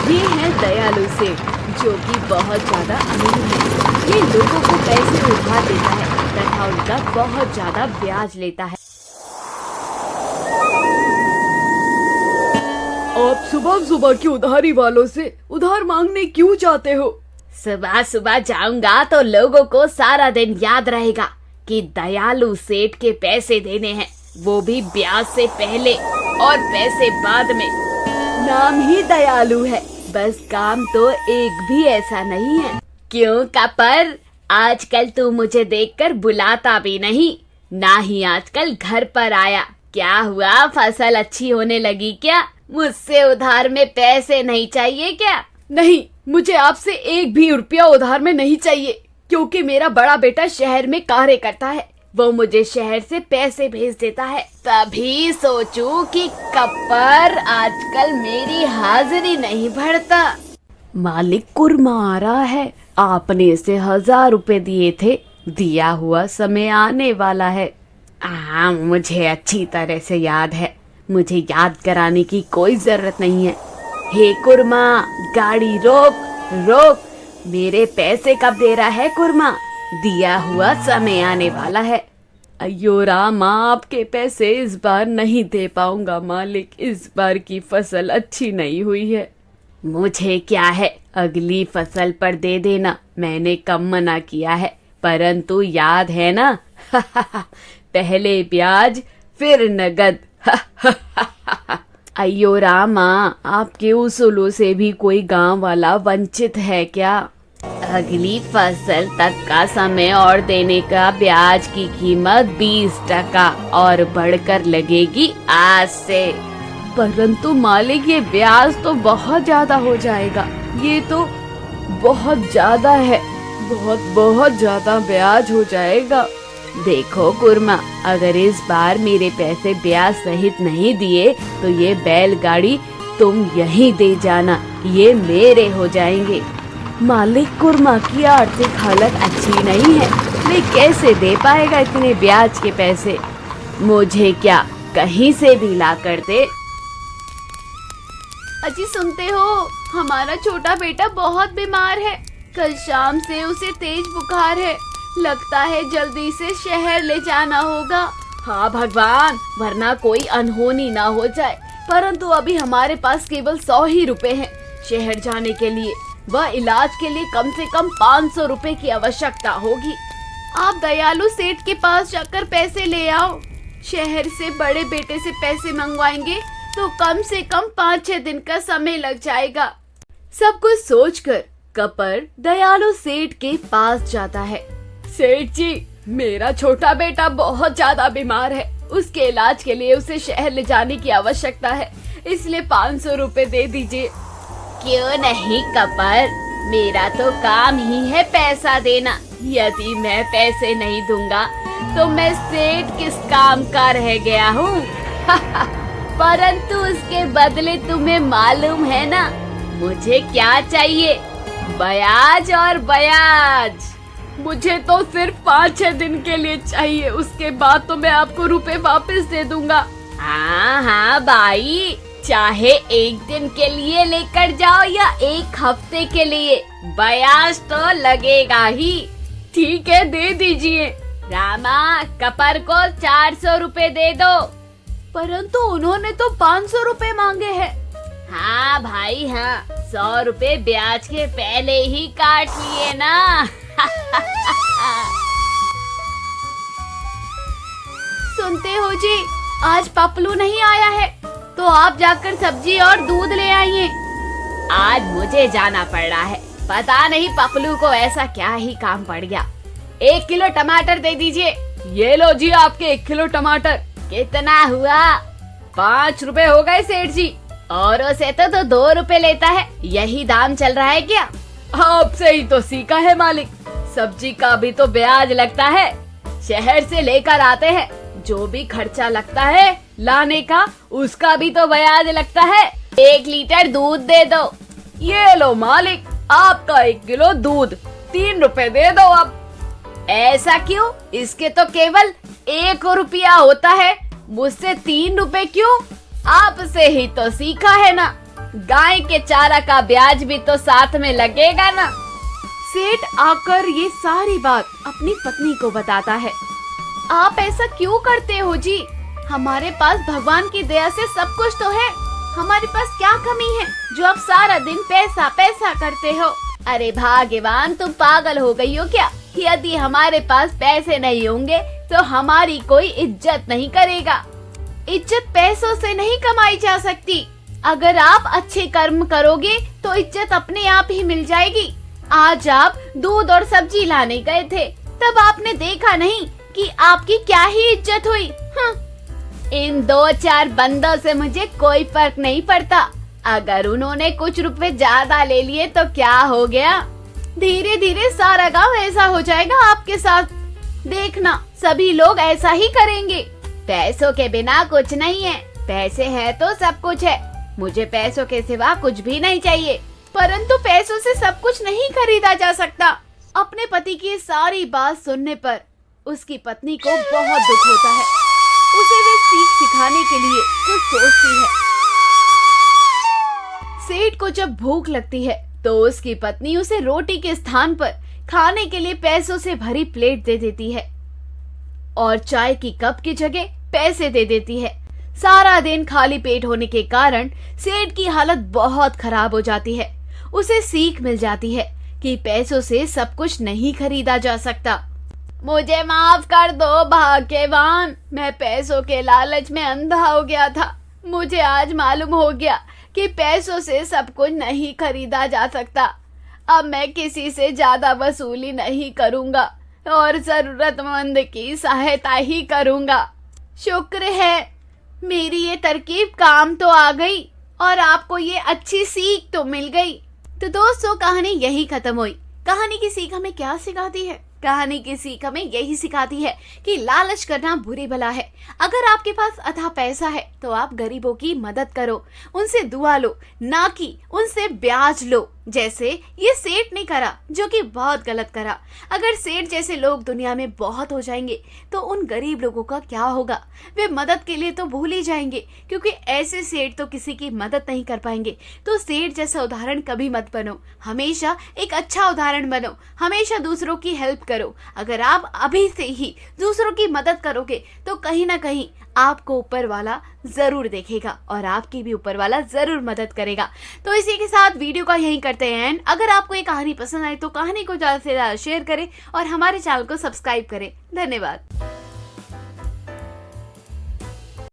ये है दयालु सेठ, जो कि बहुत ज्यादा अमीर है। ये लोगों को पैसे उधार देता है तथा उनका बहुत ज्यादा ब्याज लेता है। आप सुबह सुबह की उधारी वालों से उधार मांगने क्यों जाते हो? सुबह सुबह जाऊंगा तो लोगों को सारा दिन याद रहेगा कि दयालु सेठ के पैसे देने हैं, वो भी ब्याज से पहले और पैसे बाद में। नाम ही दयालु है, बस काम तो एक भी ऐसा नहीं है। क्यों कपर, आजकल तू मुझे देखकर बुलाता भी नहीं, ना ही आजकल घर पर आया। क्या हुआ, फसल अच्छी होने लगी क्या? मुझसे उधार में पैसे नहीं चाहिए क्या? नहीं, मुझे आपसे एक भी रुपया उधार में नहीं चाहिए, क्योंकि मेरा बड़ा बेटा शहर में कार्य करता है। वो मुझे शहर से पैसे भेज देता है। तभी सोचूं कि कपर आजकल मेरी हाजिरी नहीं भरता। मालिक कुरमा आ रहा है, आपने इसे 1000 रुपए दिए थे, दिया हुआ समय आने वाला है। हाँ, मुझे अच्छी तरह से याद है, मुझे याद कराने की कोई जरूरत नहीं है। हे कुरमा, गाड़ी रोक रोक, मेरे पैसे कब दे रहा है कुरमा? दिया हुआ समय आने वाला है। अयो राम, आपके पैसे इस बार नहीं दे पाऊंगा मालिक, इस बार की फसल अच्छी नहीं हुई है। मुझे क्या है, अगली फसल पर दे देना, मैंने कम मना किया है, परंतु याद है ना? पहले ब्याज फिर नगद। अयो रामा, आपके उसूलों से भी कोई गांव वाला वंचित है क्या? अगली फसल तक का समय और देने का ब्याज की कीमत 20% और बढ़कर लगेगी आज से। परंतु मालिक, ये ब्याज तो बहुत ज्यादा हो जाएगा, ये तो बहुत ज्यादा है, बहुत ज्यादा ब्याज हो जाएगा। देखो कुरमा, अगर इस बार मेरे पैसे ब्याज सहित नहीं दिए तो ये बैलगाड़ी तुम यहीं दे जाना, ये मेरे हो जाएंगे। मालिक, कुरमा की आर्थिक हालत अच्छी नहीं है, मैं कैसे दे पाएगा इतने ब्याज के पैसे? मुझे क्या, कहीं से भी ला कर दे। अजी सुनते हो, हमारा छोटा बेटा बहुत बीमार है, कल शाम से उसे तेज बुखार है, लगता है जल्दी से शहर ले जाना होगा। हाँ भगवान, वरना कोई अनहोनी ना हो जाए। परंतु अभी हमारे पास केवल 100 ही रुपए हैं शहर जाने के लिए। वह इलाज के लिए कम से कम 500 रुपए की आवश्यकता होगी। आप दयालु सेठ के पास जाकर पैसे ले आओ। शहर से बड़े बेटे से पैसे मंगवाएंगे तो कम से कम 5-6 दिन का समय लग जाएगा। सब कुछ सोचकर कपर दयालु सेठ के पास जाता है। सेठ जी, मेरा छोटा बेटा बहुत ज्यादा बीमार है, उसके इलाज के लिए उसे शहर ले जाने की आवश्यकता है, इसलिए 500 रुपए दे दीजिए। क्यों नहीं कपर, मेरा तो काम ही है पैसा देना। यदि मैं पैसे नहीं दूंगा तो मैं सेठ किस काम का रह गया हूँ? परंतु उसके बदले तुम्हें मालूम है ना मुझे क्या चाहिए? ब्याज और ब्याज। मुझे तो सिर्फ 5-6 दिन के लिए चाहिए, उसके बाद तो मैं आपको रुपए वापस दे दूंगा। हाँ भाई, चाहे एक दिन के लिए लेकर जाओ या एक हफ्ते के लिए, ब्याज तो लगेगा ही। ठीक है, दे दीजिए। रामा, कपर को 400 रुपए दे दो। परंतु उन्होंने तो 500 रुपए मांगे हैं। हाँ भाई हाँ, 100 रुपए ब्याज के पहले ही काट लिए ना। सुनते हो जी, आज पपलू नहीं आया है, तो आप जाकर सब्जी और दूध ले आइए। आज मुझे जाना पड़ रहा है, पता नहीं पपलू को ऐसा क्या ही काम पड़ गया। 1 किलो टमाटर दे दीजिए। ये लो जी आपके 1 किलो टमाटर। कितना हुआ? 5 रुपए हो गए सेठ जी। औरों से तो 2 रुपए लेता है, यही दाम चल रहा है क्या? आपसे ही तो सीखा है मालिक, सब्जी का भी तो ब्याज लगता है, शहर से लेकर आते हैं, जो भी खर्चा लगता है लाने का, उसका भी तो ब्याज लगता है। 1 लीटर दूध दे दो। ये लो मालिक, आपका 1 किलो दूध, 3 रुपए दे दो अब। ऐसा क्यों? इसके तो केवल 1 रुपया होता है, मुझसे 3 रुपए क्यों? आपसे ही तो सीखा है ना। गाय के चारा का ब्याज भी तो साथ में लगेगा ना। सेठ आकर ये सारी बात अपनी पत्नी को बताता है। आप ऐसा क्यों करते हो जी? हमारे पास भगवान की दया से सब कुछ तो है। हमारे पास क्या कमी है जो आप सारा दिन पैसा पैसा करते हो? अरे भाग्यवान, तुम पागल हो गई हो क्या? यदि हमारे पास पैसे नहीं होंगे तो हमारी कोई इज्जत नहीं करेगा। इज्जत पैसों से नहीं कमाई जा सकती। अगर आप अच्छे कर्म करोगे तो इज्जत अपने आप ही मिल जाएगी। आज आप दूध और सब्जी लाने गए थे, तब आपने देखा नहीं कि आपकी क्या ही इज्जत हुई। इन 2-4 बंदों से मुझे कोई फर्क नहीं पड़ता। अगर उन्होंने कुछ रुपए ज्यादा ले लिए तो क्या हो गया? धीरे धीरे सारा गांव ऐसा हो जाएगा आपके साथ। देखना, सभी लोग ऐसा ही करेंगे। पैसों के बिना कुछ नहीं है, पैसे हैं तो सब कुछ है। मुझे पैसों के सिवा कुछ भी नहीं चाहिए। परंतु पैसों से सब कुछ नहीं खरीदा जा सकता। अपने पति की सारी बात सुनने पर उसकी पत्नी को बहुत दुख होता है। उसे वे सीख सिखाने के लिए कुछ सोचती है। सेठ को जब भूख लगती है तो उसकी पत्नी उसे रोटी के स्थान पर खाने के लिए पैसों से भरी प्लेट दे देती है और चाय की कप की जगह पैसे दे देती है। सारा दिन खाली पेट होने के कारण सेठ की हालत बहुत खराब हो जाती है। उसे सीख मिल जाती है कि पैसों से सब कुछ नहीं खरीदा जा सकता। मुझे माफ कर दो भाग्यवान, मैं पैसों के लालच में अंधा हो गया था। मुझे आज मालूम हो गया कि पैसों से सब कुछ नहीं खरीदा जा सकता। अब मैं किसी से ज्यादा वसूली नहीं करूंगा और जरूरतमंद की सहायता ही करूंगा। शुक्र है मेरी ये तरकीब काम तो आ गई और आपको ये अच्छी सीख तो मिल गई। तो दोस्तों, कहानी यही खत्म हुई। कहानी की सीख हमें क्या सिखाती है? कहानी की सीख हमें यही सिखाती है कि लालच करना बुरी भला है। अगर आपके पास अथाह पैसा है तो आप गरीबों की मदद करो, उनसे दुआ लो, ना कि उनसे ब्याज लो, जैसे ये सेठ ने करा, जो कि बहुत गलत करा। अगर सेठ जैसे लोग दुनिया में बहुत हो जाएंगे तो उन गरीब लोगों का क्या होगा? वे मदद के लिए तो भूल ही जाएंगे, क्योंकि ऐसे सेठ तो किसी की मदद नहीं कर पाएंगे। तो सेठ जैसा उदाहरण कभी मत बनो, हमेशा एक अच्छा उदाहरण बनो, हमेशा दूसरों की हेल्प करो। अगर आप अभी से ही दूसरों की मदद करोगे तो कहीं ना कहीं आपको ऊपर वाला जरूर देखेगा और आपकी भी ऊपर वाला जरूर मदद करेगा। तो इसी के साथ वीडियो का यहीं करते हैं। अगर आपको ये कहानी पसंद आई तो कहानी को ज्यादा से ज्यादा शेयर करें और हमारे चैनल को सब्सक्राइब करें। धन्यवाद।